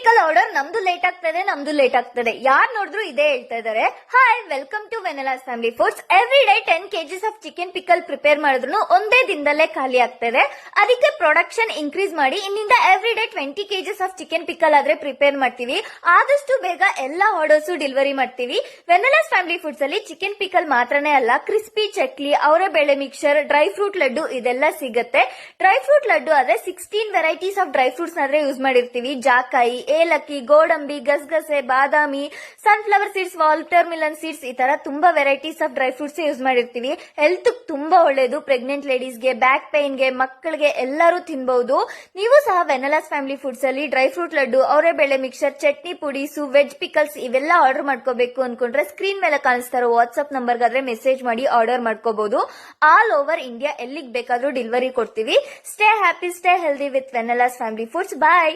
Pickle order ನಮ್ದು late ಆಗ್ತದೆ ಯಾರು ನೋಡಿದ್ರು ಇದೇ ಹೇಳ್ತಾ ಇದಾರೆ. Hi, welcome to Venela's family foods. Every day 10 kgs of chicken pickle prepare ಮಾಡಿದ್ರು ಒಂದೇ ದಿನದಲ್ಲೇ ಖಾಲಿ ಆಗ್ತದೆ. ಅದಕ್ಕೆ ಪ್ರೊಡಕ್ಷನ್ ಇನ್ಕ್ರೀಸ್ ಮಾಡಿ ಇನ್ನಿಂದ every day 20 kgs of chicken pickle ಆದ್ರೆ ಪ್ರಿಪೇರ್ ಮಾಡ್ತೀವಿ. ಆದಷ್ಟು ಬೇಗ ಎಲ್ಲಾ ಆರ್ಡರ್ಸ್ ಡೆಲಿವರಿ ಮಾಡ್ತೀವಿ. ವೆನೆಲಾಸ್ ಫ್ಯಾಮಿಲಿ ಫುಡ್ಸ್ ಅಲ್ಲಿ ಚಿಕನ್ ಪಿಕಲ್ ಮಾತ್ರನೇ ಅಲ್ಲ, ಕ್ರಿಸ್ಪಿ ಚಕ್ಲಿ, ಅವರೆಬೇಳೆ ಮಿಕ್ಸರ್, ಡ್ರೈ ಫ್ರೂಟ್ ಲಡ್ಡು ಇದೆಲ್ಲ ಸಿಗುತ್ತೆ. ಡ್ರೈ ಫ್ರೂಟ್ ಲಡ್ಡು ಆದ್ರೆ 16 ವೆರೈಟೀಸ್ ಆಫ್ ಡ್ರೈ ಫ್ರೂಟ್ಸ್ ಆದ್ರೆ ಯೂಸ್ ಮಾಡಿರ್ತೀವಿ. ಜಾಕಾಯಿ, ಏಲಕ್ಕಿ, ಗೋಡಂಬಿ, ಗಸಗಸೆ, ಬಾದಾಮಿ, sunflower seeds, watermelon seeds, ಈ ತರ ತುಂಬಾ varieties of dry fruits use ಮಾಡಿರ್ತೀವಿ. ಹೆಲ್ತ್ ತುಂಬಾ ಒಳ್ಳೇದು. ಪ್ರೆಗ್ನೆಂಟ್ ಲೇಡೀಸ್ಗೆ, ಬ್ಯಾಕ್ ಪೈನ್ಗೆ, ಮಕ್ಕಳಿಗೆ ಎಲ್ಲರೂ ತಿನ್ಬಹುದು. ನೀವು ಸಹ ವೆನೆಲಾಸ್ ಫ್ಯಾಮಿಲಿ ಫುಡ್ಸ್ ಅಲ್ಲಿ ಡ್ರೈ ಫ್ರೂಟ್ ಲಡ್ಡು, ಅವರೆಬೇಳೆ ಮಿಕ್ಸರ್, ಚಟ್ನಿ ಪುಡೀಸು, ವೆಜ್ ಪಿಕಲ್ಸ್ ಇವೆಲ್ಲ ಆರ್ಡರ್ ಮಾಡ್ಕೋಬೇಕು ಅನ್ಕೊಂಡ್ರೆ ಸ್ಕ್ರೀನ್ ಮೇಲೆ ಕಾಣಿಸ್ತಾರೋ ವಾಟ್ಸ್ಆಪ್ ನಂಬರ್ಗಾದ್ರೆ ಮೆಸೇಜ್ ಮಾಡಿ ಆರ್ಡರ್ ಮಾಡ್ಕೋಬಹುದು. ಆಲ್ ಓವರ್ ಇಂಡಿಯಾ ಎಲ್ಲಿಗೆ ಬೇಕಾದ್ರೂ ಡೆಲಿವರಿ ಕೊಡ್ತೀವಿ. Stay happy, stay healthy with Venela's family foods. Bye.